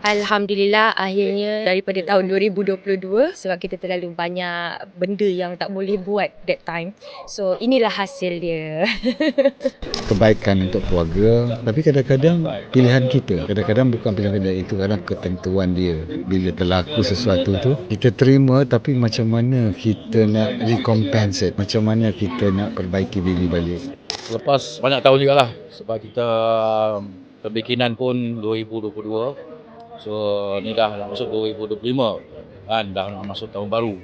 Alhamdulillah akhirnya daripada tahun 2022 sebab kita terlalu banyak benda yang tak boleh buat that time. So inilah hasil dia. Kebaikan untuk keluarga, tapi kadang-kadang pilihan kita, kadang-kadang bukan pilihan kita, itu kadang ketentuan dia. Bila berlaku sesuatu tu kita terima, tapi macam mana kita nak recompensate, macam mana kita nak perbaiki diri balik. Lepas banyak tahun juga lah, sebab kita pembikinan pun 2022. So ni dah masuk 2025 kan, dah nak masuk tahun baru.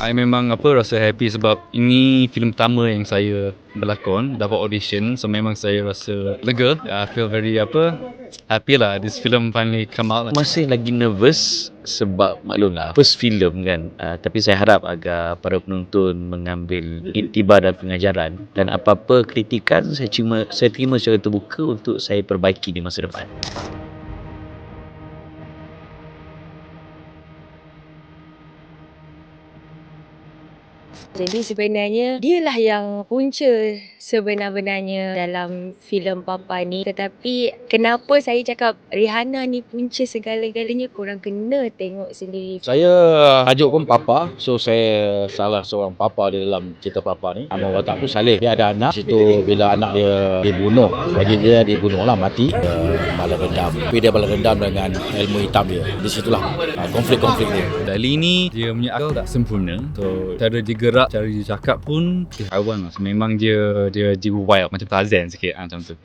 I memang rasa happy sebab ini filem pertama yang saya berlakon, dapat audition. So memang saya rasa lega. I feel very happy lah, this film finally come out. Masih lagi nervous sebab maklumlah first film kan, tapi saya harap agar para penonton mengambil iktibar dan pengajaran, dan apa-apa kritikan saya terima secara terbuka untuk saya perbaiki di masa depan. Jadi sebenarnya dialah yang punca sebenar-benarnya dalam filem Papa ni. Tetapi kenapa saya cakap Rihanna ni punca segala-galanya, korang kena tengok sendiri. Saya tajuk pun Papa, so saya salah seorang papa di dalam cerita Papa ni. Abang watak tu Saleh, dia ada anak. Situ bila anak dia dibunuh, bagi dia dibunuh lah, mati. Dia balas dendam, tapi dia balas dendam dengan ilmu hitam dia. Di situlah konflik-konflik dia. Dali ni dia punya akal tak sempurna. So cara dia gerak, cara dia cakap pun haiwan lah. So, memang dia jiwa wild, macam Tarzan sikit macam tu.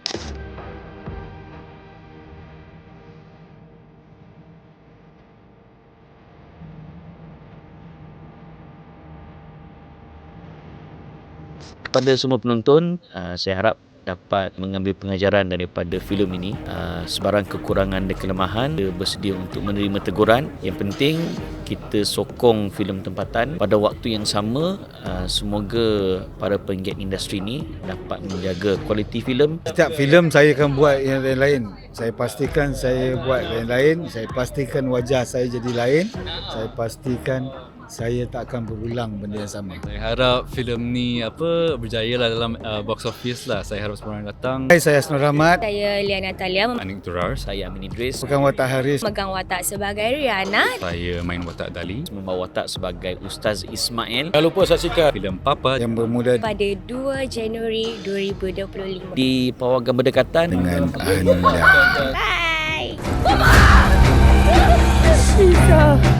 Kepada semua penonton, saya harap dapat mengambil pengajaran daripada filem ini. Sebarang kekurangan dan kelemahan, dia bersedia untuk menerima teguran. Yang penting kita sokong filem tempatan. Pada waktu yang sama, semoga para penggiat industri ini dapat menjaga kualiti filem. Setiap filem saya akan buat yang lain-lain. Saya pastikan saya buat lain-lain. Saya pastikan wajah saya jadi lain. Saya pastikan saya tak akan berulang benda yang sama. Saya harap filem ni berjaya lah dalam box office lah. Saya harap semua orang datang. Hai, saya Asnur Rahmat. Saya Liana Talia, Anik Turar. Saya Amin Idris, Pegang watak Haris. memegang watak sebagai Rihanna. Saya main watak Dali. membawa watak sebagai Ustaz Ismail. Jangan lupa saksikan Filem Papa Yang bermula Pada 2 Januari 2025. Di Pawagam Berdekatan dengan anda. Bye! Sisa.